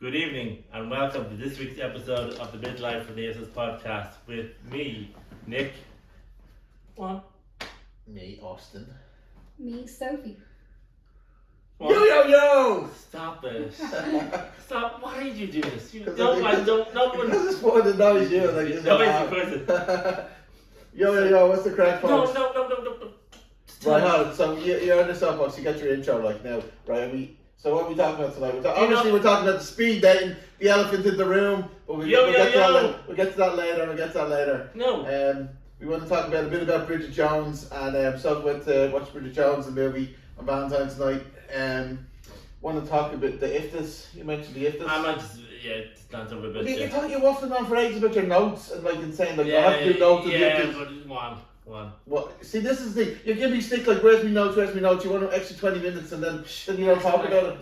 Good evening and welcome to this week's episode of the Midlife Renaissance podcast with me, Nick. One. Me, Austin. Me, Sophie. One. Yo! Stop it. Stop. Why did you do this? You 'Cause don't I like, don't, no one. Because it's fun to noise you. Like, it's Noisy person. Yo, what's the crack, folks? No. Right, hold on. So you're on the soapbox, you got your intro like now, right? So what are we talking about tonight? We're talking about the speed dating, the elephant in the room, but we'll get to that later. No. We want to talk about a bit about Bridget Jones, and so went to watch Bridget Jones, the movie, on Valentine's night. Want to talk about the iftas. You mentioned the iftas. I might just, stand up a bit. You thought you waffling on for ages about your notes and like insane, like I have to do notes. But one. Well, see, this is the thing. You give me stick like, where's me notes? You want an extra 20 minutes and then you don't talk about it.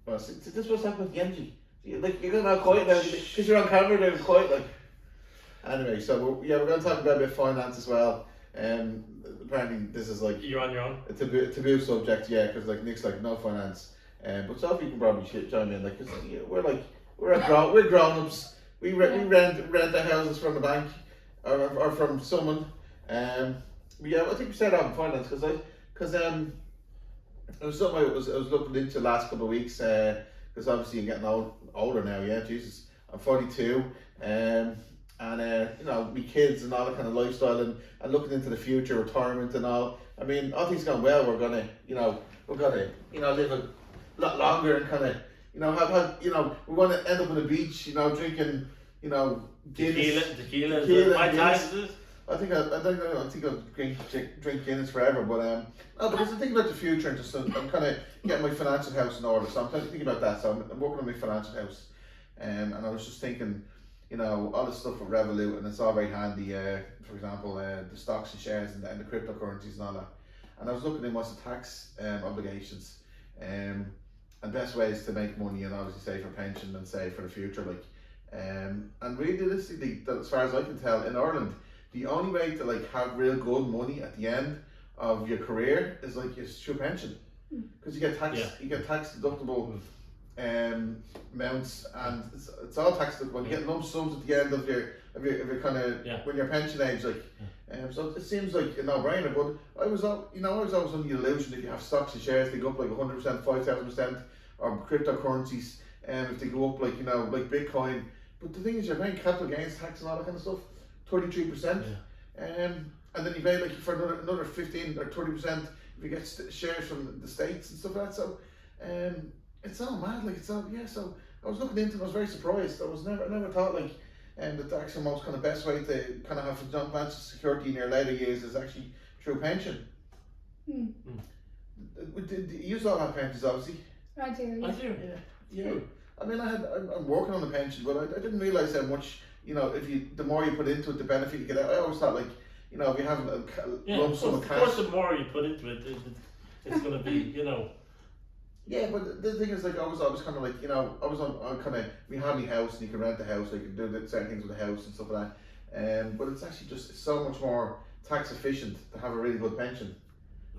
Well, see, this is what's happening with the energy. You're going all quiet now because you're on camera now, quiet like. Anyway, so we're going to talk about a bit of finance as well. Apparently this is like you're on your own. It's a taboo subject, yeah, because like Nick's like no finance. But Sophie can probably chime in, like, cause we're grown ups. We rent the houses from the bank or from someone. I think we started out in finance because it was something I was looking into the last couple of weeks. Because obviously I'm getting older now. Yeah, Jesus, I'm 42. My kids and all that kind of lifestyle and looking into the future, retirement and all. I mean, all things going well, we're gonna live a lot longer and kind of we want to end up on the beach, drinking, Guinness, tequila. My taxes. I think I'll drink Guinness forever, but because I think about the future and just I'm kind of getting my financial house in order. So I'm thinking about that. So I'm working on my financial house, and I was just thinking, all this stuff with Revolut, and it's all very handy. For example, the stocks and shares and the cryptocurrencies and all that. And I was looking in what's the tax obligations, and best ways to make money, and obviously save for pension and save for the future. And realistically, as far as I can tell, in Ireland, the only way to have real good money at the end of your career is through pension, because you get tax deductible amounts, and it's all tax deductible. You get lump sums at the end of your kind of when you're pension age, so it seems like a no-brainer. But I was always under the illusion if you have stocks and shares, they go up 100%, 5,000%, or cryptocurrencies, if they go up like Bitcoin. But the thing is, you're paying capital gains tax and all that kind of stuff, 33%, and then you pay for another 15 or 30% if you get shares from the States and stuff like that. So it's all mad, So I was looking into it, I was very surprised. I never thought that the actual most kind of best way to kind of have financial security in your later years is actually through pension. You all have pensions, obviously. I do. Yeah. I mean, I'm working on a pension, but I didn't realise how much, the more you put into it, the benefit you get out. I always thought if you have a lump sum of cash. Of course, the more you put into it, it's going to be, Yeah, but the thing is, I was always kind of I was on kind of, we have my house and you can rent the house, you can do certain things with the house and stuff like that. But it's actually it's so much more tax efficient to have a really good pension.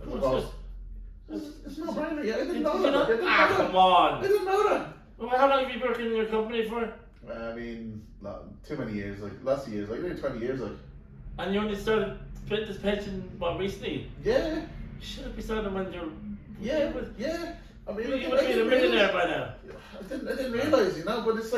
It's no brainer. Yeah, I didn't know that. Come on. I didn't know that. Well, how long have you been working in your company for? I mean, too many years, lots of years, nearly 20 years, And you only started this pension, recently? Yeah. You should have started when you're... Yeah. I mean, you would have been a millionaire by now. I didn't realise, but it's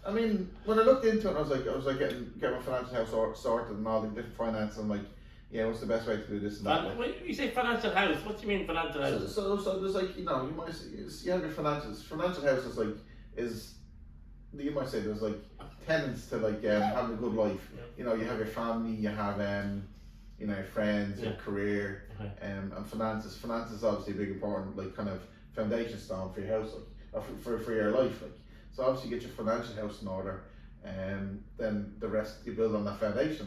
I mean, when I looked into it, I was getting my financial house sorted and all the different finance, and what's the best way to do this and that? When you say financial house, what do you mean financial house? So there's you might say, you have your financial house is you might say there's tenants to having a good life. You have your family, you have your friends, your career, and finances. Finances is obviously a big important kind of foundation stone for your house, or for your life. So obviously you get your financial house in order, and then the rest you build on that foundation.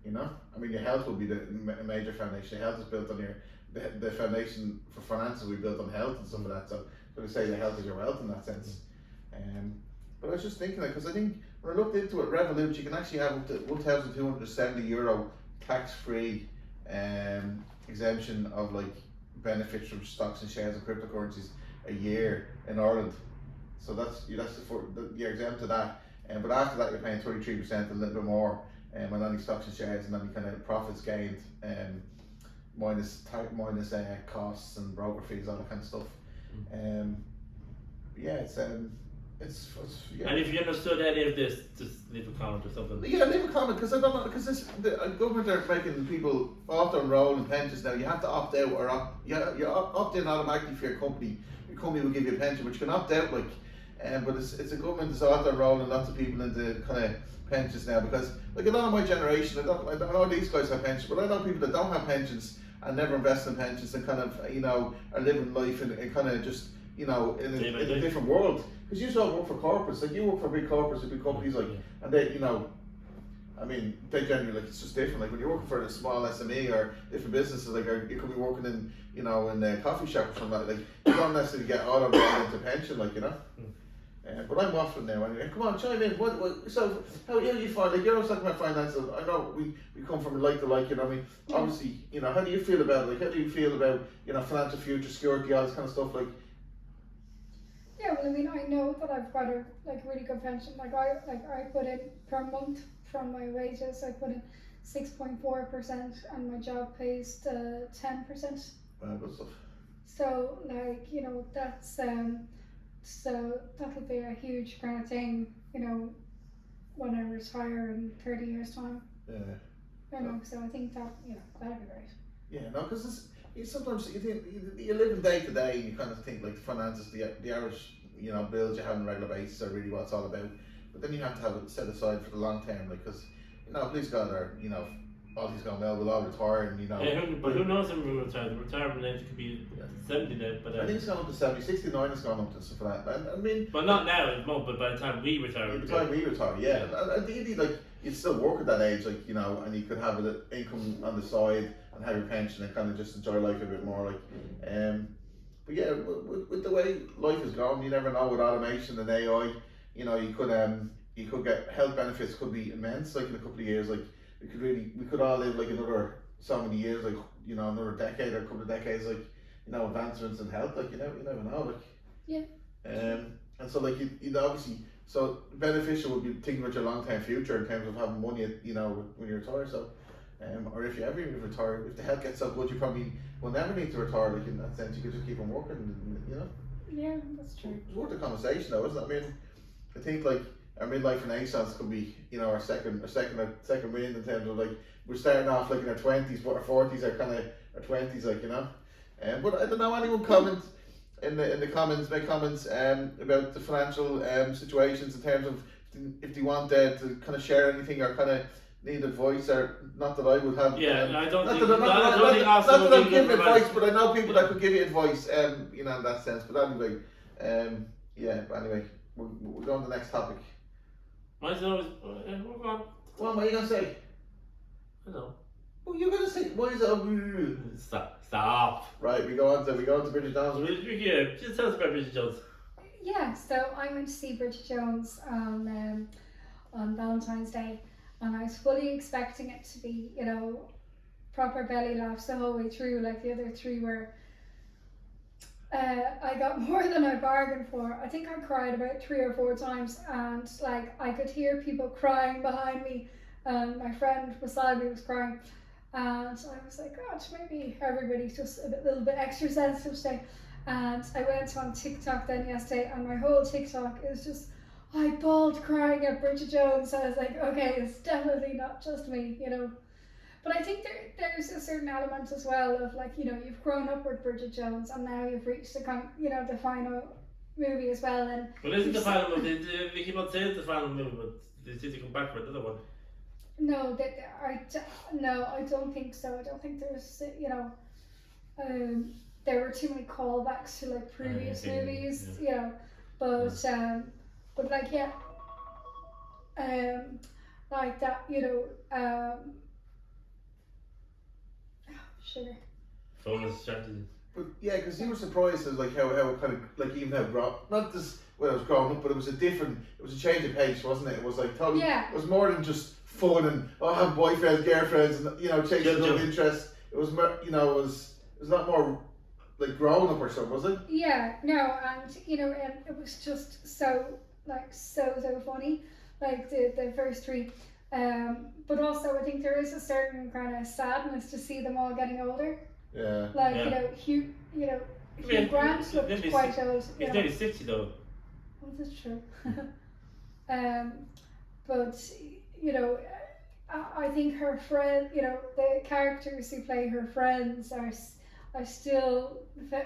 I mean, your health will be the major foundation. Your health is built on the foundation for finances. We built on health and stuff like that. So we say your health is your wealth in that sense. But I was just thinking because I think when I looked into it, Revolut, you can actually have up to €1,270 tax-free exemption of benefits from stocks and shares and cryptocurrencies a year in Ireland. So you're exempt to that. But after that, you're paying 33%, a little bit more, on any stocks and shares, and any kind of profits gained, minus costs and broker fees, all that kind of stuff. Yeah, it's yeah. And if you understood any of this, just leave a comment or something. Yeah, leave a comment, because I don't know, because the government are making people auto enroll in pensions now. You have to opt out or you opt in automatically for your company. Your company will give you a pension, but you can opt out, but it's a government that's auto enrolling lots of people into kind of pensions now, because like a lot of my generation, I know these guys have pensions, but I know people that don't have pensions and never invest in pensions and kind of are living life in kind of just in a different world. Because you all work for corporates, like you work for big corporates and big companies, like, and they, I mean, they generally, like, it's just different. Like when you're working for a small SME or different businesses, like, or you could be working in, in a coffee shop or something like you don't necessarily get auto rolled into pension, like, but I'm waffling now anyway. Come on, chime in. So how do you find, like, you're always talking about finances. I know we come from like to like, I mean, obviously, how do you feel about it? Like, how do you feel about, financial future, security, all this kind of stuff, like? Yeah, well, I mean, I know that I've got a really good pension. I put in per month from my wages. I put in 6.4%, and my job pays 10%. Good stuff. So that's so that'll be a huge kind of thing. When I retire in 30 years' time. Yeah. So I think that that'd be great. Yeah, no, because sometimes you think you're living day to day, and you kind of think like the finances, the average, bills you have on a regular basis are really what it's all about. But then you have to have it set aside for the long term, like, because please God, all these going well, we'll all retire, and Yeah, but who knows when we'll retire? The retirement age could be 70 now, but I think it's gone up to 70, 69 has gone up to stuff like that. And I mean, but not now, it won't. But by the time we retire, yeah. And ideally, like, you'd still work at that age, like, and you could have an income on the side and have your pension and kind of just enjoy life a bit more, like. But yeah, with the way life is going, you never know with automation and AI. You could get health benefits could be immense, like in a couple of years, like we could all live like another so many years, like another decade or a couple of decades, like advancements in health, like you never know, like. Yeah. And so like you obviously, so beneficial would be thinking about your long term future in terms of having money, when you retire. So, or if you ever even retire, if the health gets so good, you probably will never need to retire. Like in that sense, you could just keep on working. Yeah, that's true. It's worth the conversation, though, isn't it? I mean, I think like our midlife renaissance could be, our second wind in terms of like we're starting off like in our 20s, but our 40s are kind of our 20s, like But I don't know, anyone comment in the comments, make comments about the financial situations in terms of if they want to kind of share anything or kind of need advice, or not that I would have. Yeah, I don't think. Not that I'm giving advice, but I know people that could give you advice. In that sense. But anyway, yeah. But anyway, we'll go on to the next topic. Mine's always. We're on. What are you gonna say? I know. What are you gonna say? Why is it? Stop. Right, we go on to Bridget Jones. Yeah, just tell us about Bridget Jones. Yeah, so I went to see Bridget Jones on Valentine's Day, and I was fully expecting it to be, proper belly laughs the whole way through, like the other three were. I got more than I bargained for. I think I cried about 3 or 4 times, and like I could hear people crying behind me. My friend beside me was crying, and I was like, God, maybe everybody's just a little bit extra sensitive today. And I went on TikTok then yesterday, and my whole TikTok is just, I bawled crying at Bridget Jones. So I was like, okay, it's definitely not just me, But I think there's a certain element as well of like, you've grown up with Bridget Jones, and now you've reached the the final movie as well. And well, isn't the final movie? We keep on saying the final movie, but they seem to come back for another one. No, I don't think so. I don't think there's, there were too many callbacks to like previous movies, but like like that, sugar. Phone is strategy. But yeah, because you were surprised at like how it kind of like even how not just when I was growing up, but it was a change of pace, wasn't it? It was like totally. Yeah. It was more than just fun and have boyfriends, girlfriends, and chasing love interest. It was it was a lot more like grown up or something, was it? Yeah, no, and you know, and it was just so so funny, like the first three. But also I think there is a certain kind of sadness to see them all getting older. Yeah. Like Yeah. Hugh Yeah, Grant looked he's quite old. He's nearly 60 though. Well, that's true. But you know, I think her friend, you know, the characters who play her friends are still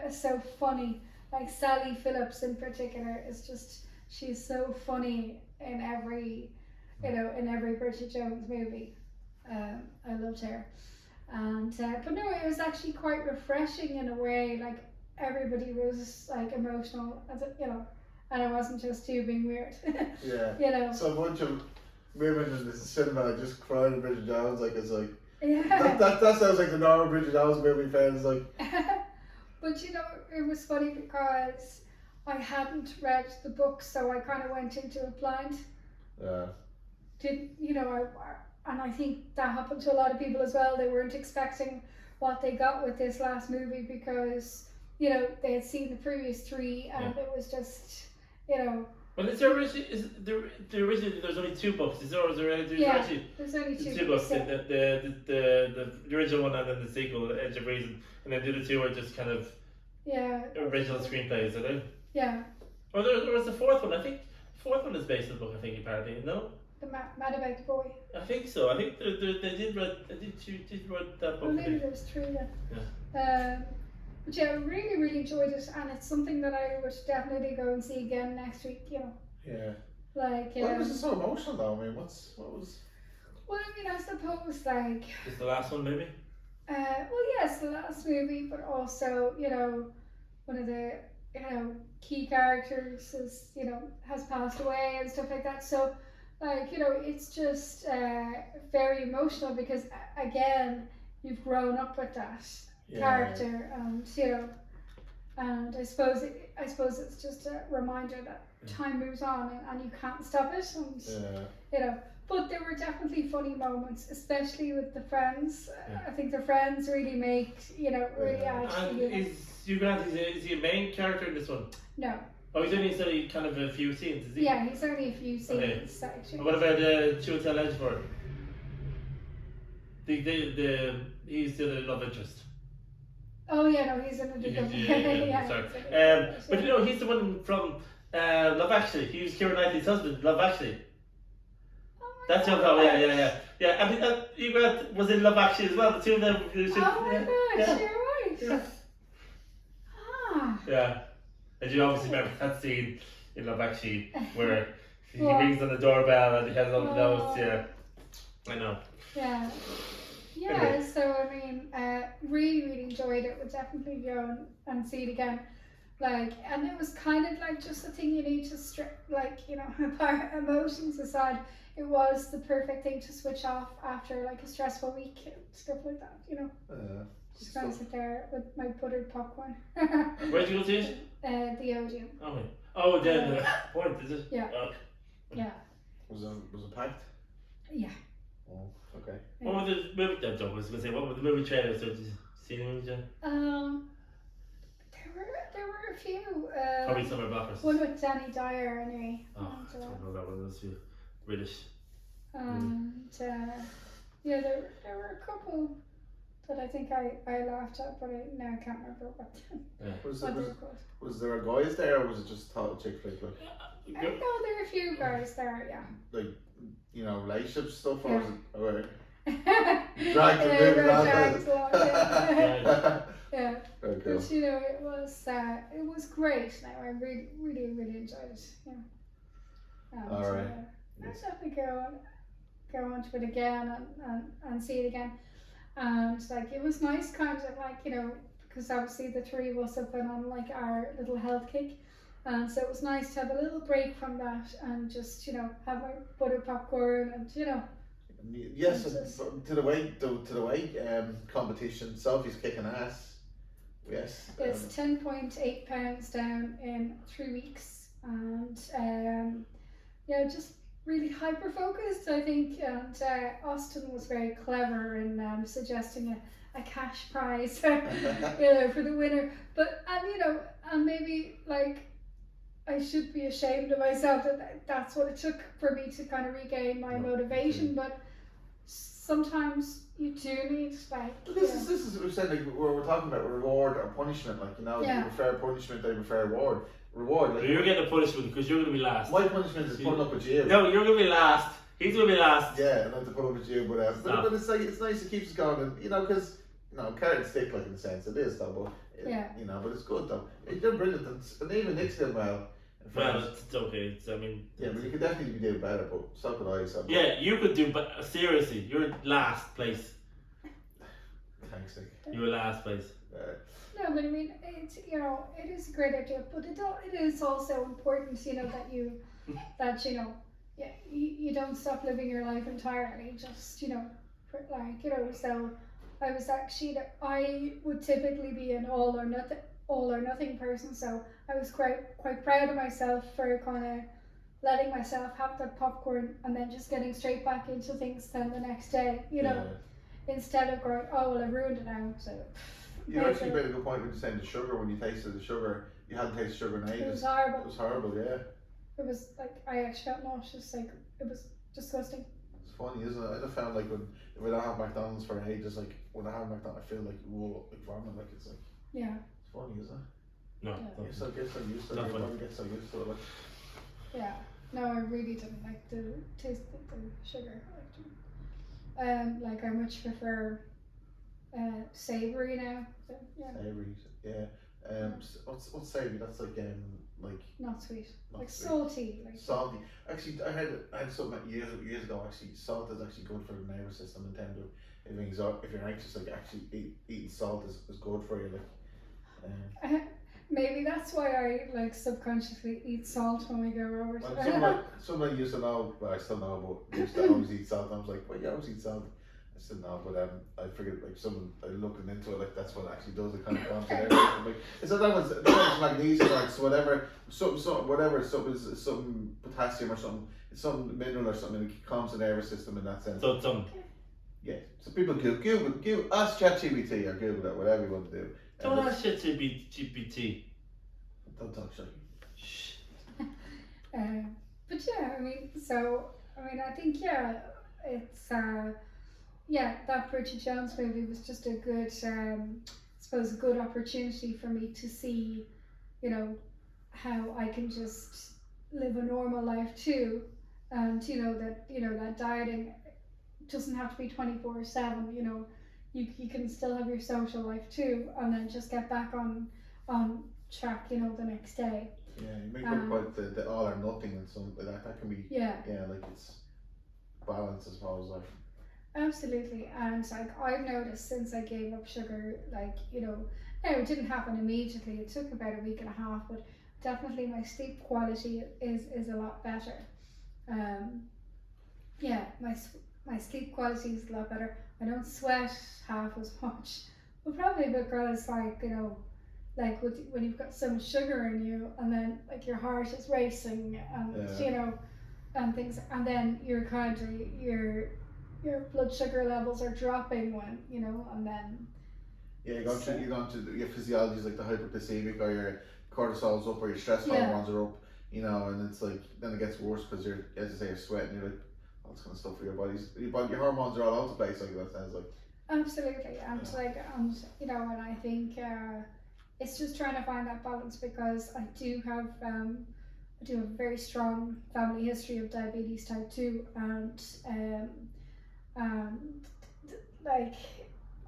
so funny. Like Sally Phillips in particular is just, she's so funny in every Bridget Jones movie. I loved her, and but no, it was actually quite refreshing in a way. Like everybody was like emotional, you know, and it wasn't just you being weird. Yeah. You know. So a bunch of women in the cinema just crying at Bridget Jones, like it's like Yeah. that sounds like the normal Bridget Jones movie fans like. But you know, it was funny because I hadn't read the book, so I kind of went into it blind. Yeah. And I think that happened to a lot of people as well. They weren't expecting what they got with this last movie because, you know, they had seen the previous three and it was just, you know. Well, is there originally there's only 2 books? There's actually there's only two books. Yeah. The original one and then the sequel, Edge of Reason, and then the other 2 are just kind of original screenplays, are they? Yeah. Or there was the 4th one. I think the 4th one is based on the book. I think apparently, no. The Mad About the Boy. I think so. I think they did write that book. Well, maybe there was 3 then. Yeah. But yeah, I really, really enjoyed it, and it's something that I would definitely go and see again next week. You know. Yeah. Like. Why was it so emotional though? I mean, what was? Well, I mean, I suppose like. Just the last one, maybe. Well, yes, the last movie, but also, you know, one of the, you know, key characters is, you know, has passed away and stuff like that. So, like, you know, it's just very emotional because, again, you've grown up with that character, and you know, and I suppose it's just a reminder that time moves on and you can't stop it, and you know. But there were definitely funny moments, especially with the friends. I think the friends really make, you know, really add to And the humor. is Hugh Grant, is he a main character in this one? No. Oh, he's only kind of a few scenes, is he? Yeah, he's only a few scenes, Okay. actually. And what about Chiwetel Ejiofor? He's still a love interest. Oh yeah, no, he's in a different. Sorry. But you know, he's the one from Love Actually. He was Keira Knightley's husband, Love Actually. That's your problem, yeah. I mean, Hugh Grant was in Love Actually as well. The 2 of them. Oh my gosh, you're right. Yeah. Ah. Yeah. And you obviously remember that scene in Love Actually where he rings on the doorbell and he has all the notes. Yeah, I know. Yeah. Yeah. Anyway. So I mean, really, really enjoyed it. Would definitely go and see it again. Like, and it was kind of like just the thing you need to like, you know, apart emotions aside, it was the perfect thing to switch off after like a stressful week, stuff like that, you know. Just gonna sit there with my buttered popcorn. Where'd you go see it? The Odeon. Oh, the point, is it? Yeah. Oh. Yeah. Was it packed? Yeah. Oh, okay. What were the movie? I was gonna say, what were the movie trailers? Did you see the movie trailer? There were a few. Probably Summer Blockers. One with Danny Dyer anyway. Oh, I don't know that one. Those few British. And yeah, there were a couple that I think I laughed at, but I can't remember what. Was there a guys there, or was it just total chick flick? Like? I know there were a few guys there, yeah. Like, you know, relationship stuff, or Yeah. was it? Or, drag them in, Yeah. Very cool. But you know, it was great. Now I really, really, really enjoyed it. Yeah. All right. I'll definitely go on to it again and see it again. And like it was nice, kind of like, you know, because obviously the 3 of us have been on like our little health kick, and so it was nice to have a little break from that and just, you know, have my buttered popcorn and, you know. Yes, to the weight competition, Sophie's kicking ass. Yes. It's 10.8 pounds down in 3 weeks, and yeah, just really hyper focused, I think. And Austin was very clever in suggesting a cash prize, you know, for the winner. But and you know, and maybe like I should be ashamed of myself that that's what it took for me to kind of regain my motivation. But sometimes you do need like. But this is what we're saying, like we're talking about reward or punishment, like you know, you prefer punishment, I prefer reward. Reward, like you're getting a punishment because you're going to be last. my punishment is putting up with you. No, you're going to be last. He's going to be last. Yeah, and I have to put up with you, but it's like it's nice, it keeps us going, and you know, because you know, carrot and stick, like in a sense, it is though, but you know, but it's good though. You're brilliant, and even Nick's doing well. Well, it's okay. I mean, yeah, but you could definitely be doing better, but so could I. So, yeah, you could do, but seriously, you're last place. Thanks, Nick. You're last place. No, but I mean, it's, you know, it is a great idea, but it is also important, you know, that you know, you don't stop living your life entirely. Just, you know, like, you know, so I was actually, I would typically be an all or nothing person, so I was quite proud of myself for kind of letting myself have that popcorn and then just getting straight back into things then the next day, you know, instead of going, oh well, I ruined it now, so. You actually made a good point when you saying the sugar. When you tasted the sugar, you hadn't tasted sugar in ages. It was horrible. It was horrible, yeah. It was like, I actually felt nauseous, like it was disgusting. It's funny, isn't it? I just found like if I don't have McDonald's for ages, like when I have McDonald's, I feel like whoa, like vomit, like it's like. Yeah. It's funny, isn't it? No. You're so used to it. Your body gets so used to it. Like. Yeah. No, I really didn't like the taste of the sugar. Like I much prefer savoury now. So, yeah. Savoury, yeah. What's savoury? That's like not sweet. not like sweet. salty. Like Salty. Actually, I had something years ago. Actually, salt is actually good for the nervous system in terms of if you're anxious, like actually eating salt is good for you. Like. Maybe that's why I like subconsciously eat salt when we go over. Somebody used to know, but I still know, but used to always eat salt. I was like, well, you always eat salt. I still know, but I figured like I looking into it, like that's what actually does it kind of calms it down. Like, it's not that one's magnesium or it's whatever, something potassium or something, it's some mineral or something that calms the nervous system in that sense. So it's yeah. So people Google, ask ChatGPT or Google it, whatever you want to do. Don't ask ChatGPT. Don't talk shit. Shh. But yeah, I think it's that Bridget Jones movie was just a good, I suppose, a good opportunity for me to see, you know, how I can just live a normal life too, and that dieting doesn't have to be 24/7. You know, you can still have your social life too, and then just get back on track, you know, the next day. Yeah, you make up about the all or nothing and something like that. That can be like it's balance as well as like. Absolutely, and like I've noticed since I gave up sugar, like, you know, no, it didn't happen immediately. It took about a week and a half, but definitely my sleep quality is a lot better. My sleep quality is a lot better. I don't sweat half as much, but probably because, like, you know, like when you've got so much sugar in you, and then like your heart is racing, and you know, and things, and then you're kind of your blood sugar levels are dropping when, you know, and then you're going to your physiology is like the hyperglycemic, or your cortisol's up, or your stress hormones are up, you know, and it's like then it gets worse because you're, as you say, you're sweating, you're like all this kind of stuff for your bodies. Your hormones are all over the place, like that sounds like. Absolutely, and you know, and I think it's just trying to find that balance, because I do have a very strong family history of diabetes type 2, and like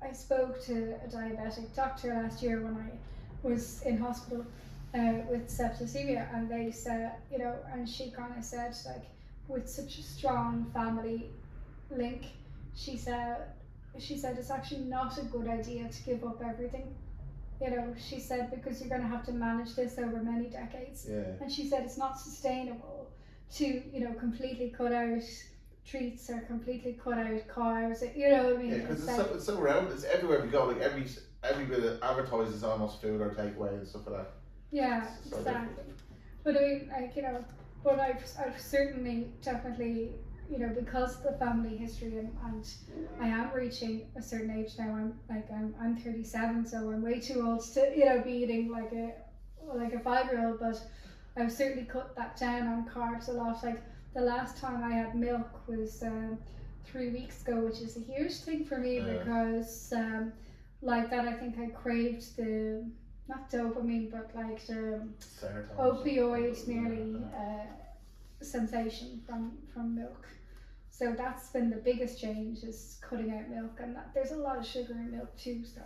I spoke to a diabetic doctor last year when I was in hospital with septicemia, and they said, you know, and she kind of said, like, with such a strong family link, she said it's actually not a good idea to give up everything. You know, she said, because you're going to have to manage this over many decades. Yeah. And she said it's not sustainable to, you know, completely cut out treats or completely cut out carbs. You know what I mean? Yeah, because it's so around. It's everywhere we go. Like every bit of advertising is almost food or takeaway and stuff like that. Yeah, so exactly. But I mean, like, you know, but I've certainly definitely you know, because of the family history, and I am reaching a certain age now. I'm 37, so I'm way too old to, you know, be eating like a 5-year-old. But I've certainly cut that down on carbs a lot. Like the last time I had milk was 3 weeks ago, which is a huge thing for me because like that I think I craved the, not dopamine, but like the opioid nearly sensation from milk. So that's been the biggest change, is cutting out milk, and that there's a lot of sugar in milk too. So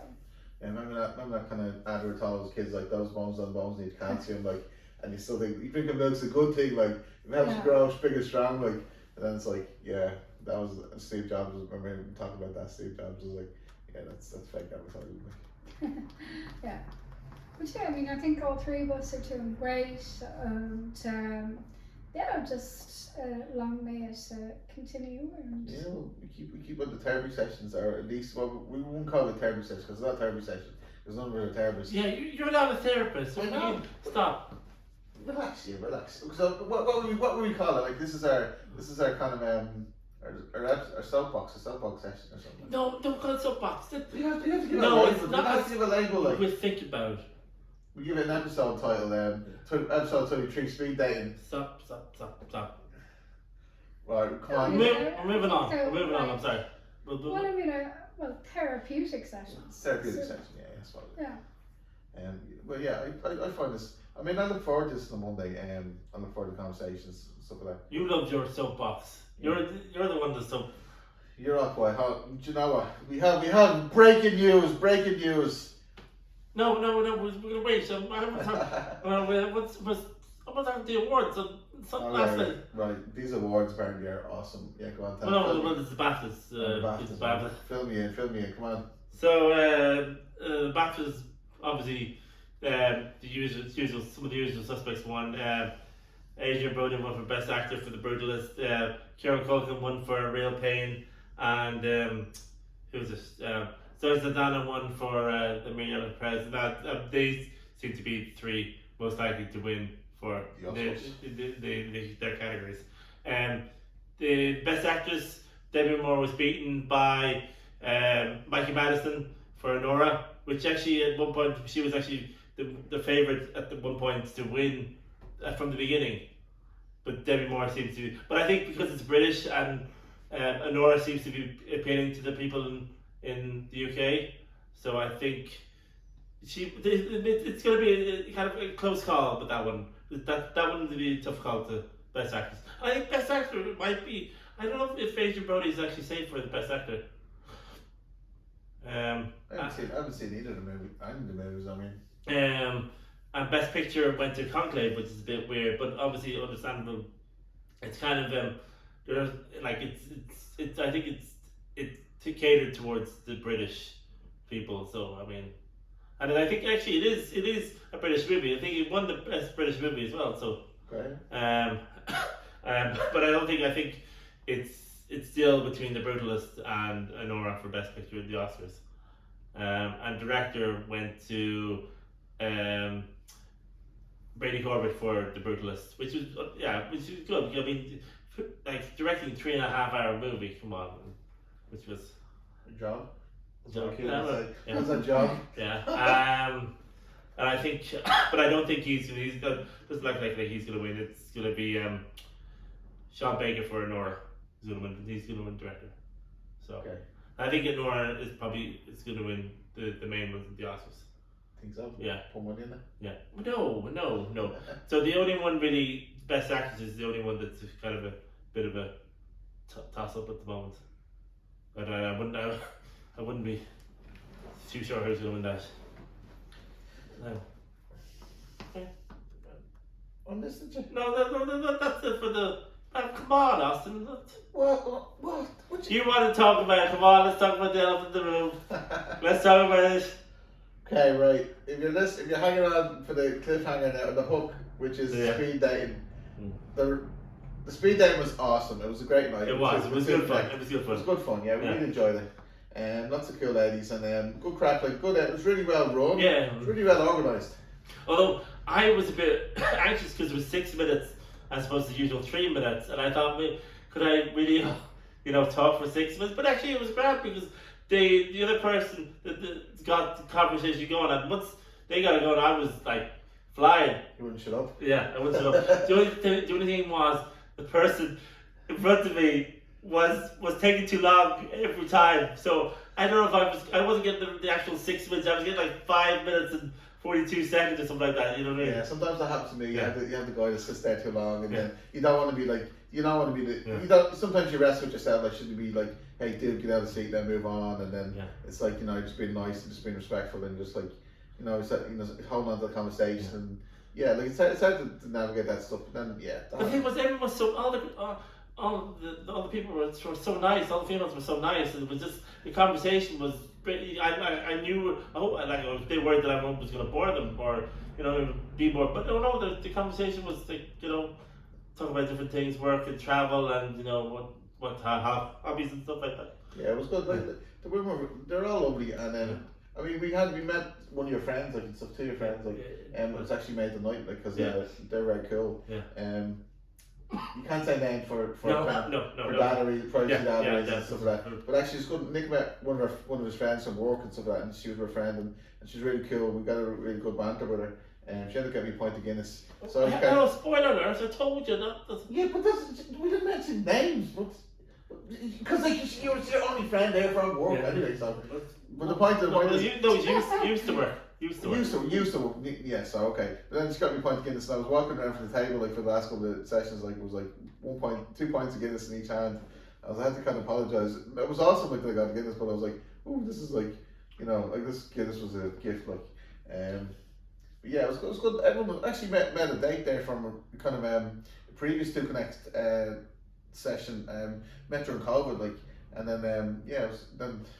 yeah, remember that kind of advert told those kids like those bones on bones need calcium, like, and you still think you drinking milk's a good thing, like it helps you grow big and strong, like, and then it's like, yeah, that was Steve Jobs. I remember talking about that. Steve Jobs was like, yeah, that's fake advertising. yeah. But yeah, I mean, I think all three of us are doing great, and yeah, just long may it continue. And yeah, we keep on the therapy sessions, or at least, well, we won't call it therapy sessions because it's not a therapy session. There's none of a therapist. Yeah, you're not a therapist. So stop. Relax, yeah, relax. So what would we call it? Like this is our kind of our soapbox session or something. No, don't call it soapbox. You have to give it no, a label. it's You not. have to give a label. Like We'll think about it. we give it an episode title. Episode 23, speed dating. Stop. Right, come on. We're moving on. So, We're moving on. I'm sorry. well, I mean, therapeutic sessions. Therapeutic session, yeah, that's what. Yeah. Well, yeah, I find this. I mean, I look forward to this on Monday. I look forward to conversations and stuff like that. You loved your soapbox. You're the one that's so. You're all quiet. Do you know what? We have breaking news. No, we're gonna wait. So I haven't what's about the awards? Something last night. Right, these awards apparently are awesome. Yeah, go on. Well, it's the BAFTAs. It's the BAFTAs. Fill me in. Come on. So the BAFTAs, obviously, the usual, some of the usual suspects won. Adrian Brody won for Best Actor for The Brutalist. Kieran Culkin won for Real Pain, and who was it? Zoe Saldana won for The Million Prez. These seem to be three most likely to win for their categories. The Best Actress, Demi Moore was beaten by Mikey Madison for Nora, which actually at one point she was actually the favourite at the one point to win from the beginning. But Demi Moore seems to be. But I think because it's British and Nora seems to be appealing to the people in the UK, so I think it's going to be a kind of a close call with that one. That one would be a tough call to Best Actress. I think Best Actor might be. I don't know if Adrian Brody is actually safe for the Best Actor. I haven't seen either of the movies. I mean. And Best Picture went to Conclave, which is a bit weird, but obviously understandable. It's kind of there's like it's I think it's catered towards the British people. So I mean, and I think actually it is a British movie. I think it won the Best British Movie as well. So okay. But I think it's still between The Brutalist and Nora for Best Picture at the Oscars. And director went to Brady Corbett for The Brutalist, which was good. I mean, like directing 3.5 hour movie. Come on, which was a job. That's a job. Yeah. And I think, but I don't think he's doesn't look like he's gonna win. It's gonna be Sean Baker for Nora. He's gonna win director. So okay. I think Nora is gonna win the main ones at the Oscars. Think so? Yeah. Put one in there? Yeah. No. So the only one really, Best Actress is the only one that's kind of a bit of a toss up at the moment. But I wouldn't be too sure who's going to win that. No. Okay. I'm listening to you. No, that's it for the. Come on, Austin. What You want to talk about it? Come on, let's talk about the elephant in the room. Let's talk about it. Okay, right. If you're hanging on for the cliffhanger now, the hook, which is speed dating, the speed dating was awesome. It was a great night. It was good fun. It was good fun. Yeah, we really enjoyed it. Lots of cool ladies and good crack. Like good. It was really well run. Yeah, it was really well organised. Although I was a bit anxious because it was 6 minutes as opposed to the usual 3 minutes, and I thought could I really, talk for 6 minutes? But actually, it was great because the other person that got the conversation going, and once they got it going, I was like flying. You wouldn't shut up. Yeah, I wouldn't shut up. The only thing was the person in front of me was taking too long every time. So I don't know if I wasn't getting the actual 6 minutes. I was getting like 5 minutes and 42 seconds or something like that. You know what I mean? Yeah, sometimes that happens to me. Yeah. You have the guy that sits there too long, and Yeah. then you don't want to be like, you don't want to be the. Yeah. You don't. Sometimes you rest with yourself. Like, should you be like, hey, dude, get out of the seat, then move on, and then Yeah. it's like, just being nice and just being respectful and just like, holding on to the conversation Yeah. and yeah, like it's hard to navigate that stuff. But then yeah, The thing was, everyone was so all the people were so nice. All the females were so nice, and it was just the conversation was. I knew. I was a bit worried that I was going to bore them or be more. But no, the conversation was like talk about different things, work and travel, and what hobbies and stuff like that. yeah, it was good. Like the women, they're all lovely, and I mean, we met one of your friends, like stuff, two of your friends, like it's actually made the night, like because they're very cool. Yeah. You can't say name for battery, privacy batteries and stuff like that. But actually, it's good. Nick met one of his friends from work and stuff like that, and she was her friend, and she's really cool. We got a really good banter with her. She ended up getting me a pint of Guinness. So no, spoiler alert! I told you that. Yeah, but we didn't mention names, but because like you were your only friend there from work anyway. So, but the point is, used to work. Used to, yeah. So okay, but then she got me a pint of Guinness, and I was walking around for the table like for the last couple of sessions, like it was like 2 pints of Guinness in each hand. I had to kind of apologise. It was awesome like that I got Guinness, but I was like, oh, this is like, like this Guinness was a gift, like, but yeah, it was good. Everyone actually met a date there from kind of previous to Connect session, met during COVID, like, and then then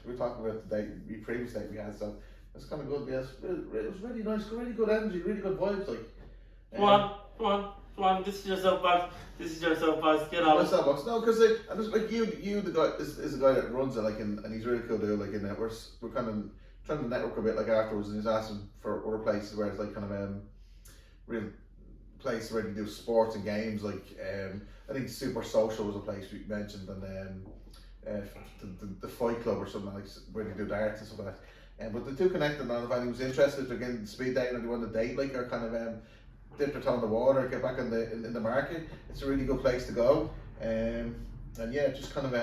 we were talking about the previous date we had, so. It's kind of good, yes. It was really nice, really good energy, really good vibes. Like, come on. This is your soapbox. Get on. My soapbox. No, because and it's like you, the guy is the guy that runs it, like, and he's really cool dude. Like, we're kind of trying to network a bit, like afterwards, and he's asking for other places where it's like kind of real place where you do sports and games. Like, I think Super Social was a place we mentioned, and the Fight Club or something like where they do darts and stuff like that. But the two connected, and if anyone was interested to get speed dating or they want to date, like, or kind of dip their toe in the water, get back in the market, it's a really good place to go. And yeah, just kind of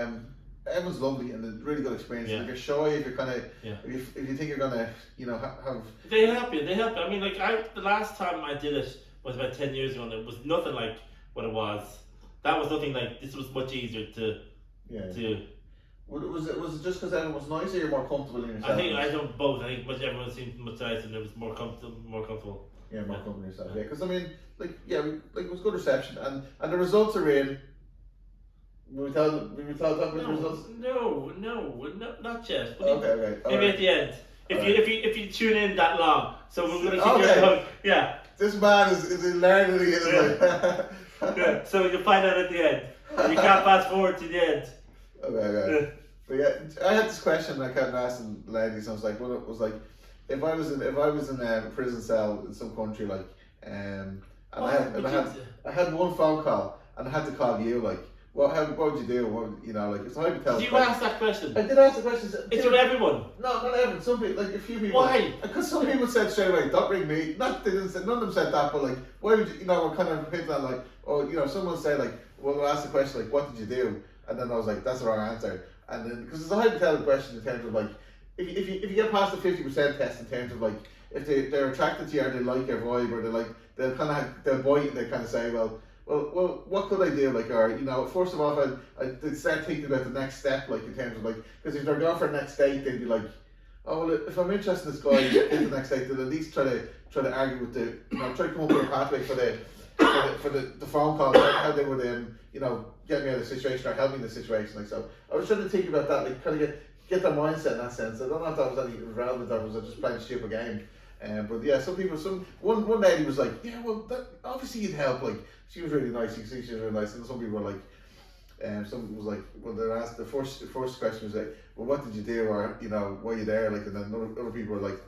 everyone's lovely and a really good experience. Yeah. If you're shy, if you're kind of if you think you're gonna have they help you. I mean, like the last time I did it was about 10 years ago, and it was nothing like what it was. That was nothing like this. Was much easier to do. Was it just because everyone was nicer, or you're more comfortable in yourself? I don't both. I think everyone seemed much nicer and it was more comfortable. Yeah, more comfortable in yourself. Yeah, because I mean, it was good reception, and the results are in. We talk about the results. No, not yet. Okay. Maybe right. at the end. If you tune in that long, so we're gonna keep your yeah. This man is learning again. Yeah. So you'll find out at the end. You can't fast forward to the end. Okay. But yeah, I had this question I kept asking ladies, and I was like, well, it was like, if I was in a prison cell in some country, like, and I had one phone call, and I had to call you, like, what would you do? Like, it's a hypothetical. Did you ask that question? I did ask the question. It's with everyone. No, not everyone. Some people, like a few people. Why? Because some people said straight away, "Don't ring me." None of them said that, but like, why would you? We're kind of hitting on like, someone say like, well, we'll ask the question like, what did you do? And then I was like, that's the wrong answer. And then because it's a hypothetical question in terms of like, if you get past the 50% test in terms of like, if they're attracted to you or they like your vibe or they'll bite you and they kind of say, well, what could I do? Like, or first of all, I'd start thinking about the next step, like in terms of like, because if they're going for a next date, they'd be like, oh well, if I'm interested in this guy in the next date, then at least try to argue with try to come up with a pathway for the phone call, how they would get me out of the situation or help me in the situation. Like, so I was trying to think about that, like kind of get their mindset in that sense. I don't know if that was any relevant or was I just playing a stupid game. But yeah, one lady was like, yeah, well, obviously you'd help. Like, she was really nice. You can see she was really nice. And some people were like, some was like, well, they're asked the first question was like, well, what did you do, or why are you there? Like, and then other people were like,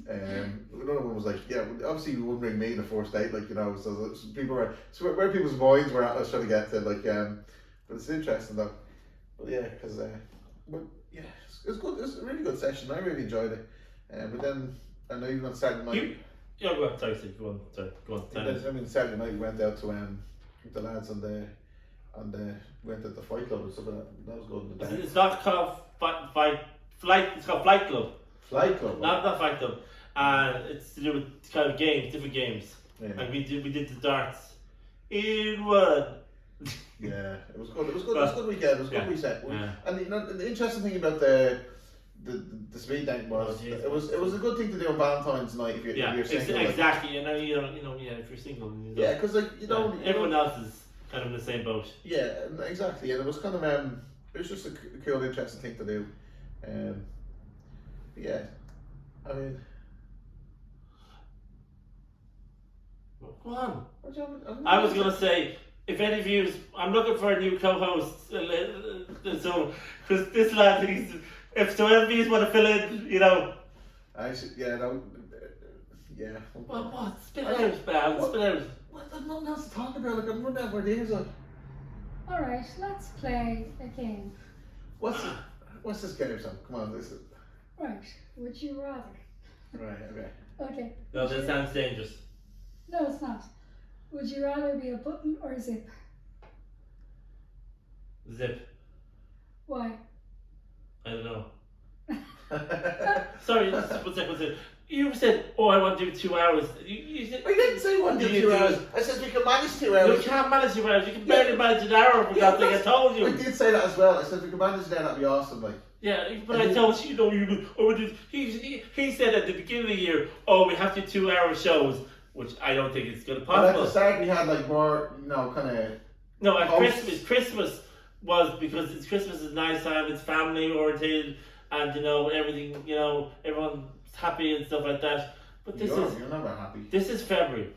Another one was like, yeah, obviously you wouldn't bring me the first date, like, you know, so people were, so where people's minds were at, I was trying to get to, like, but it's interesting though. But yeah, because, but yeah, it was good, it was a really good session, I really enjoyed it. But then, I know you went Saturday night. Yeah, go on, sorry, go on, tell us. I mean, Saturday night we went out to, with the lads on the, went to the fight club and stuff like that. That was good in the day. It's not called flight. It's called Flight Club. Flight club. Not Fight Club. And it's to do with kind of games, different games. Yeah. And we did the darts. In one. Yeah, it was good. It was good. It was a good weekend. It was a good reset. Yeah. And you know, the interesting thing about the speed dating was it was a good thing to do on Valentine's night if you're single. Exactly. You know, if you're single. Yeah, because like you know, everyone else is kind of in the same boat. Yeah, exactly. And it was kind of it was just a cool, interesting thing to do. Yeah, I mean. Go on. I was gonna say, if any of you, I'm looking for a new co-host. So, because this lad, if so, any of you want to fill in, you know. I should, yeah, no, yeah. Well, what? Spit it out, man. Spit it out. What? There's nothing else to talk about. Like I'm running out of ideas. All right, let's play a game. What's this game, Sam? Come on, this is. Right. Would you rather? Right. Okay. Okay. No, that sounds dangerous. No, it's not. Would you rather be a button or a zip? Zip. Why? I don't know. Sorry, what's it? You said, oh, I want to do 2 hours. You said, I didn't say 1 to 2 hours. I said we can manage 2 hours. You can't manage 2 hours. You can barely manage an hour for God's sake. I told you. I did say that as well. I said we can manage that. That'd be awesome. Like. Yeah, but I told you, he said at the beginning of the year, oh, we have to do 2 hour shows, which I don't think it's going to possible. But at the start we had like more, you know, kind of. No, at Christmas was because Christmas is nice time. It's family oriented, and you know everything. You know everyone's happy and stuff like that. But you're never happy. This is February.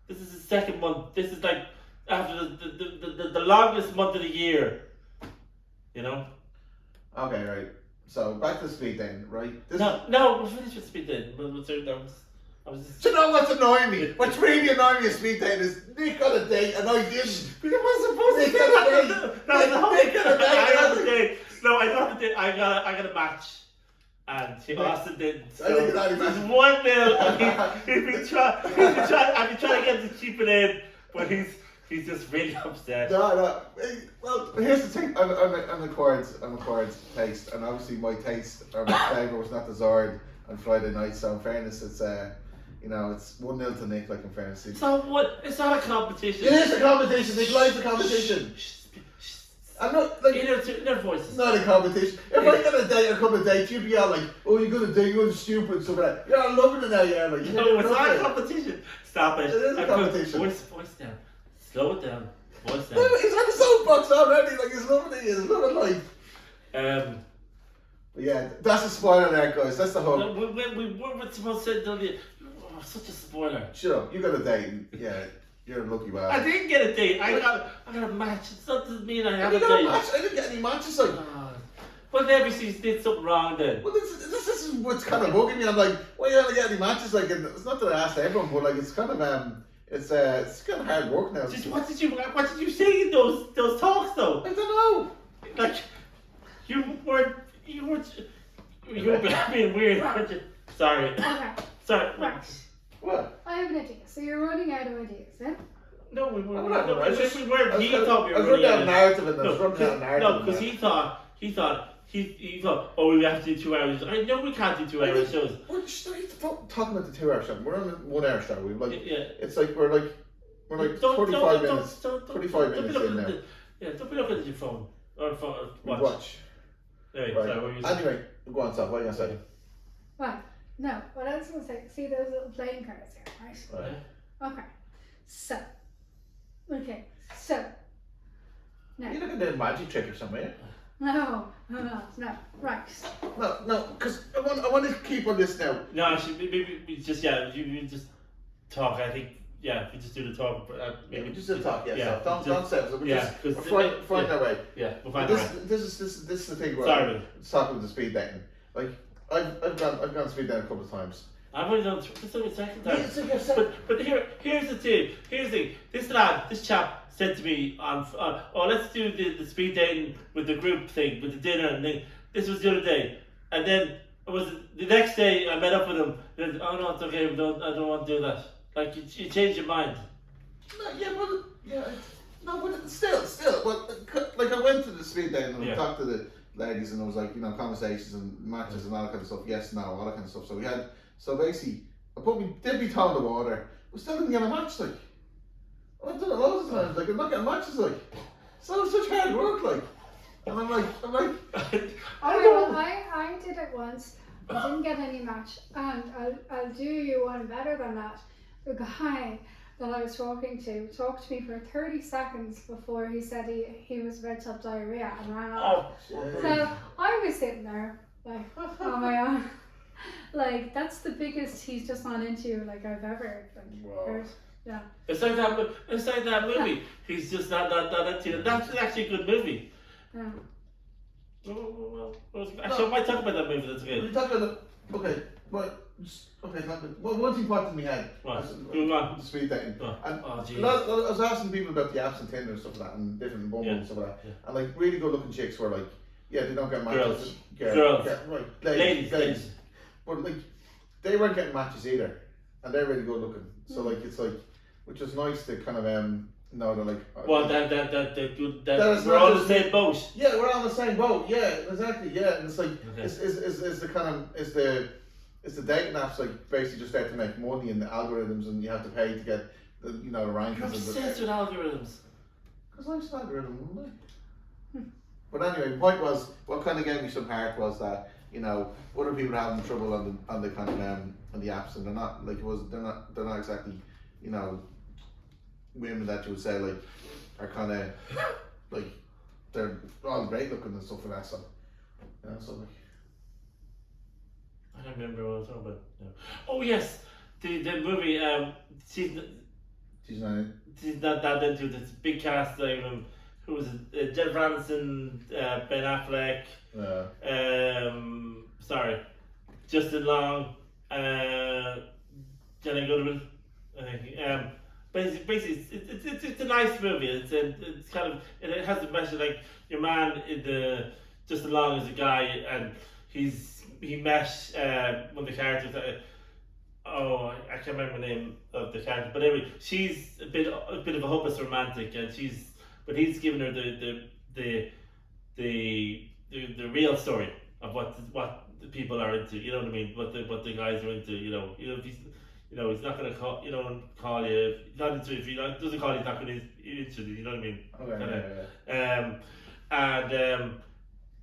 This is the second month. This is like after the longest month of the year. You know. Okay, right. So back to speed dating, right? No, we're finished with speed dating. I was just. Do you know what's annoying me? What's really annoying me with speed dating is Nick got a date and I didn't. But it wasn't supposed Nick to got a be date. Nick got a date. I got a date. No, I got a date. I got a match. And Austin didn't. So I think it's there's 1-0. He's been trying to get him to keep it in, but he's just really upset. No. Well, here's the thing. I'm acquired taste, and obviously my taste or my flavour was not desired on Friday night. So in fairness, it's you know, it's 1-0 to Nick. Like in fairness, so what? It's not a competition. It is a competition. Nick likes the competition. I'm not like inner voices. It's not a competition. If I got a date or a couple of dates, you'd be all like, "Oh, you're gonna date, you're stupid," and stuff like that. You're all loving it now, yeah. Like, no, it's not a competition. Stop it. It is a competition. Voice down. Slow it down. Voice down. No, he's on the soapbox already. Like he's loving it. He's loving life. But yeah, that's a spoiler there, guys. That's the whole. No, we weren't supposed to tell you. Oh, such a spoiler. Shut up. You got a date. Yeah. You're a lucky man. I didn't get a date. I got a match. It doesn't mean I have a date. I didn't get any matches. Like. Well, obviously you did something wrong then. Well, this is what's kind of bugging me. I'm like, well, you don't get any matches. Like, and it's not that I asked everyone, but like, it's kind of it's kind of hard work now. What did you say in those talks though? I don't know. Like, you were being weird, weren't you? Sorry. Okay. Sorry. Right. What? I have an idea. So you're running out of ideas, then? No, we weren't. I weren't. He thought we were running out. No, because he thought. He thought, oh, we have to do 2 hours. I know we can't do 2 hour shows. We're just talking about the 2 hour show. We're on a 1 hour show. We're like, yeah. It's like we're like 35 minutes. 35 minutes in now. Yeah, don't be looking at your phone or watch. Anyway, right. sorry, Anyway, go on, Sophie. What are you gonna say? Right. No, what I was going to say, see those little playing cards here, right? Right. Okay. So. Now. You're looking at a magic trick or something, yeah? No. Right. No, because I want to keep on this now. No, actually, maybe we just you just talk. I think we just do the talk. Maybe just the talk. Yeah. Yeah. So don't say it. We're find our way. Yeah, we'll find our way. This is the thing. Sorry. Talking with the speed dating. Like I've gone speed dating a couple of times, I've only done this is only the second time. It's like your second. But here's the thing. Here's the thing. This chap said to me oh, let's do the speed dating with the group thing, with the dinner and thing. This was the other day, and then it was the next day I met up with him. And, oh no, it's okay. I don't want to do that. Like you change your mind. No, no, but still, well, like I went to the speed dating and talked to the ladies, and it was like, conversations and matches and all that kind of stuff. Yes, no, all that kind of stuff. So basically, I did me toe in the water, but still didn't get a match. Like I've done it loads of times. Like I'm not getting matches. Like so such hard work. Like, and I'm like, I did it once. I didn't get any match, and I'll do you one better than that. The guy that I was talking to talked to me for 30 seconds before he said he was about to have diarrhea and ran off. So I was sitting there like, oh my god, like that's the biggest he's just gone into like I've ever heard. Yeah. It's like that movie. He's just not into it. That's actually a good movie. Yeah. Well, actually, I might talk about that movie. That's okay. We talk about well, one thing popped in my head. Move on. The speed dating. And Oh, jeez. I was asking people about the apps and Tinder and stuff like that, and different Bumble and stuff like that. And like really good looking chicks were like, they don't get matches. Girls. Yeah, right. Ladies. But like, they weren't getting matches either, and they're really good looking. So like, it's like, which was nice to kind of know that like. Well, that we're all in the same boat. Yeah, we're on the same boat. Yeah, exactly. Yeah, and it's like, Okay. Is the dating apps like basically just there to make money and the algorithms, and you have to pay to get the the rankings. You're obsessed with algorithms. Because life's an algorithm, isn't it? But anyway, the point was, what kind of gave me some heart was that other people are having trouble on the kind of on the apps, and they're not like they're not exactly women that you would say like are kind of like they're all great looking and stuff like that. So so like. I don't remember what I was talking about. No. Oh yes, the movie. She's not that into this big cast. Who was it? Jennifer Aniston, Ben Affleck. Justin Long, Jenny Goodman. I think. Basically, it's a nice movie. It's kind of it has the message like your man Justin Long is a guy and he met one of the characters. I can't remember the name of the character, but anyway, she's a bit of a hopeless romantic, and but he's given her the real story of what the people are into. You know what I mean? What the guys are into. He's not gonna call. Call you. He's not into if he doesn't call you. He's not gonna be interested. You know what I mean?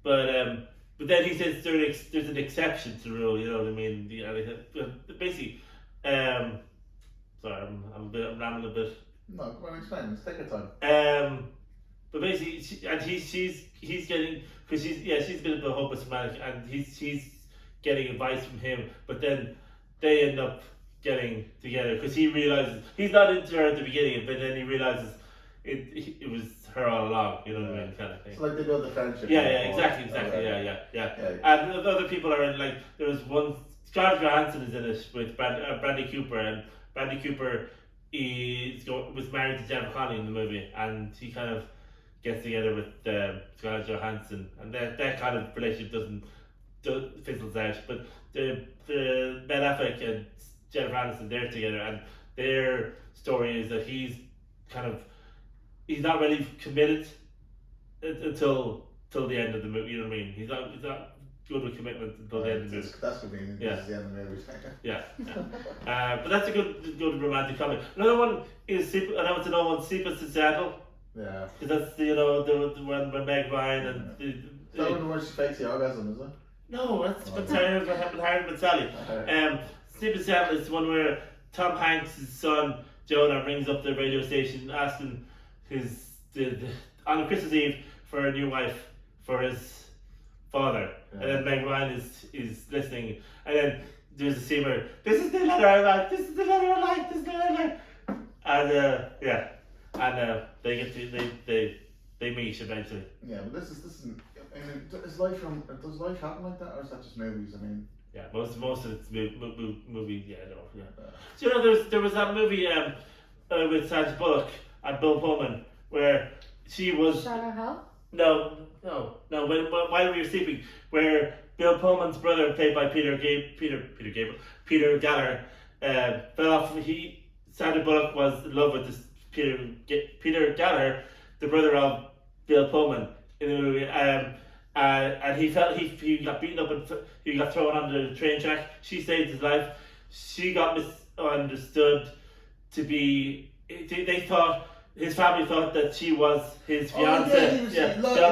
Okay. But then he says there's an exception to the rule, you know what I mean? Basically, sorry, I'm rambling a bit. No, come on, explain. Let's take your time. But basically, he's getting because she's a bit of a hopeless romantic, and he's getting advice from him. But then they end up getting together because he realizes he's not into her at the beginning, but then he realizes it was her all along, you know what I mean, kind of thing. It's like they build the friendship. Yeah, exactly. Yeah. And the other people are in like there was one. Scarlett Johansson is in it with Bradley Cooper, and Bradley Cooper was married to Jennifer Connelly in the movie, and he kind of gets together with Scarlett Johansson, and that kind of relationship fizzles out. But the Ben Affleck and Jennifer Aniston, they're together, and their story is that he's not really committed until the end of the movie. You know what I mean? He's not good with commitment until the end of the movie. That's convenient. Yeah. This is the end of the movie. Yeah. But that's a good romantic comedy. Another one is I know it's an old one, Sleepless in Seattle. Yeah. Because that's the one with Meg Ryan and. That one where she fakes the orgasm, is it? No, that's what happened with Sally. Sleepless in Seattle is the one where Tom Hanks' son Jonah rings up the radio station asking on Christmas Eve for a new wife for his father, and then Meg Ryan is listening, and then there's a scene where this is the letter I like, this is the letter I like, this is the letter I like, and they get to they meet eventually. Yeah, but this is. I mean, does life happen like that, or is that just movies? I mean. Yeah, most of it's movie. Yeah, no, yeah. So you know, there was that movie with Sandra Bullock and Bill Pullman where she was Shadow Hell. no. While we were sleeping, where Bill Pullman's brother, played by Peter Gallagher, fell off. Sandra Bullock was in love with this Peter Gallagher, the brother of Bill Pullman in the movie. And he got beaten up and he got thrown onto the train track. She saved his life. She got misunderstood to be. They thought. His family thought that she was his fiance. But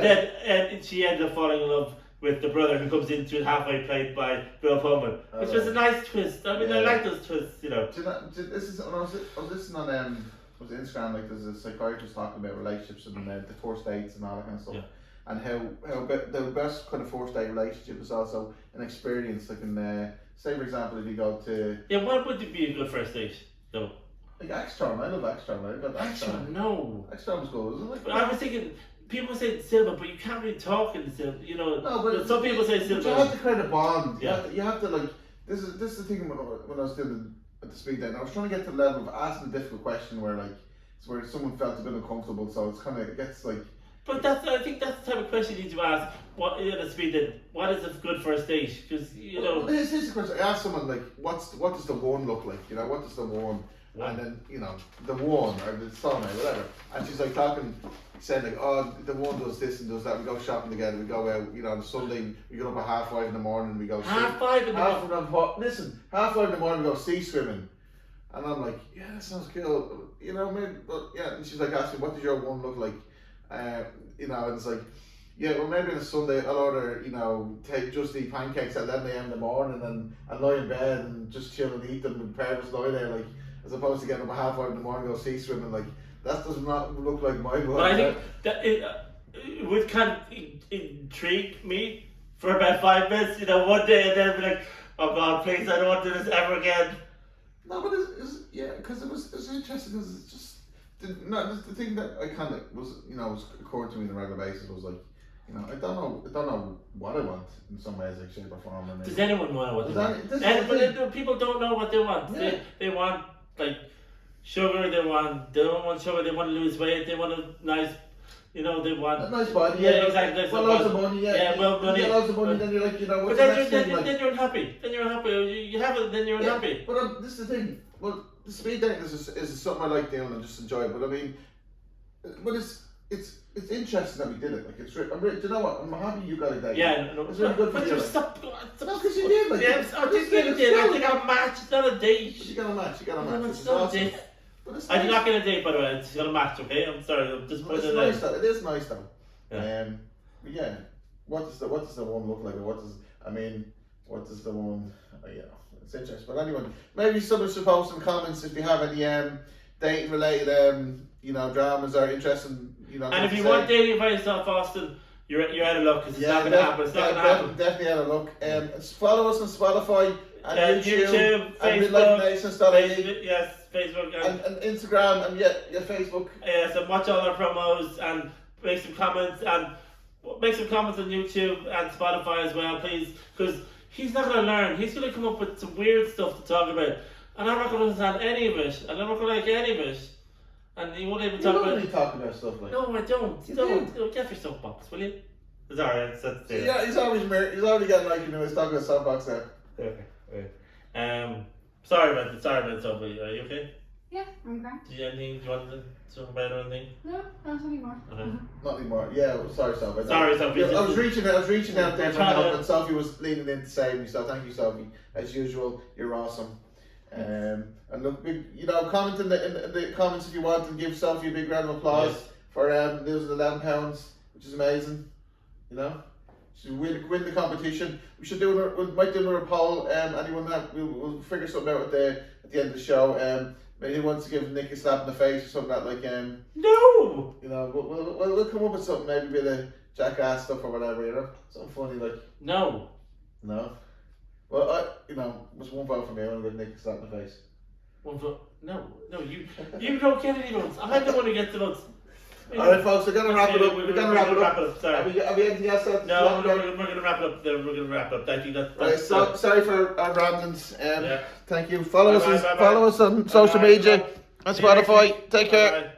then she ended up falling in love with the brother who comes into it halfway, played by Bill Pullman, which was a nice twist. I mean, I like those twists, you know. This is when I was listening on was Instagram, like there's a psychiatrist talking about relationships and the first dates and all that kind of stuff, and how the best kind of first date relationship is also an experience. Like in say for example, if you go to what would be a good first date? No. Like Extron, I love Extron. I got Extron. No. Extron was good, wasn't it? But I was thinking, people say cinema, but you can't really talk in the cinema. You know, no, but some people say cinema. You have to create a bond. Yeah. You have to like. This is the thing when I was doing at the speed date. I was trying to get to the level of asking a difficult question where like it's where someone felt a bit uncomfortable. So it's kind of it gets like. But I think that's the type of question you need to ask. What at the speed date? What is a good first date? Because you know. Well, here's the question. I asked someone like, what does the one look like? You know, what does the one? And then, you know, the one or the son or whatever. And she's like talking, saying like, oh, the one does this and does that. We go shopping together. We go out, you know, on Sunday. We get up at 5:30 in the morning. We go half five in the morning. Listen, 5:30 in the morning. We go sea swimming. And I'm like, yeah, that sounds cool. You know, maybe, but yeah. And she's like asking, what does your one look like? You know, and it's like, yeah, well, maybe on a Sunday I'll order, you know, just eat pancakes at 11 a.m. in the morning and lie in bed and just chill and eat them and parents lie there like. As opposed to getting up at 5:30 in the morning, go sea swimming, like that does not look like my one. But I think that it would kind of intrigue me for about 5 minutes, you know, one day, and then be like, oh God, please, I don't want to do this ever again. No, but because it was interesting because it's just the thing that I kind of was, you know, was occurring to me on a regular basis was like, you know, I don't know what I want in some ways, like shape or form. Does anyone know what they want? But people don't know what they want. Yeah. They want like sugar, they don't want sugar, they want to lose weight, they want a nice, you know, they want a nice body, exactly. Well, lots of money, money. You get lots of money, then you're like, you know, what's but the next thing? Then you're unhappy. Then you're unhappy. You have it, then you're unhappy. But this is the thing. Well, the speed dating is something I like doing and just enjoy it. But I mean, but it's interesting that we did it. Like do you know what? I'm happy you got a date. Yeah, no, it's really good for you. But stop. No, because you did. Like, I think you did. I think a match. It's not a date. You got a match. It's not a date. I did not get a date, by the way. It's got a match. Okay, I'm sorry. I'm just putting it nice though. It is nice though. Yeah. But yeah. What does the one look like? Or what does the one? You know, it's interesting. But anyway, maybe someone should post some comments if you have any dating related you know, dramas or interesting, you know. And if you want dating by yourself, Austin, you're out of luck because it's not going to happen. It's not going to happen. Definitely out of luck. Follow us on Spotify and YouTube, Facebook, yes, Facebook and Instagram and Facebook. Yes, and watch all our promos and make some comments on YouTube and Spotify as well, please, because he's not going to learn. He's going to come up with some weird stuff to talk about, and I'm not going to understand any of it, and I'm not going to like any of it. And he won't even talk about. You talk about stuff like. No, I don't. Don't get your soapbox, will you? It's alright. Yeah, he's already getting like, you know, he's talking about soapbox there. Okay. Sorry about Sophie. Are you okay? Yeah, I'm great. Do you have anything you want to talk about or anything? No, not anymore. Okay. Not anymore. Yeah, sorry, Sophie. Sorry, Sophie. I was reaching out there for help, and Sophie was leaning in to save me. So thank you, Sophie. As usual, you're awesome. And look, you know, comment in the comments if you want, and give Sophie a big round of applause for losing £11, which is amazing. You know, she win the competition. We might do another poll. Anyone that we'll figure something out at the end of the show. Maybe who wants to give Nick a slap in the face or something like No. You know, we'll come up with something, maybe a bit of jackass stuff or whatever. You know, something funny like. No. Well, you know, just one vote for me. I want to give Nick a slap in the face. One vote? No, you don't get any votes. I'm the one who gets the votes. Alright, folks, we're going to wrap it up. We're going to wrap it up. Sorry. Have we anything else? No, we're going to wrap it up there. We're going to wrap it up. Thank you. Right, so, sorry for our ramblings. Yeah. Thank you. Follow Bye, us bye, bye, follow us on social bye, media bye. and See you next Spotify. week. Take care. Bye.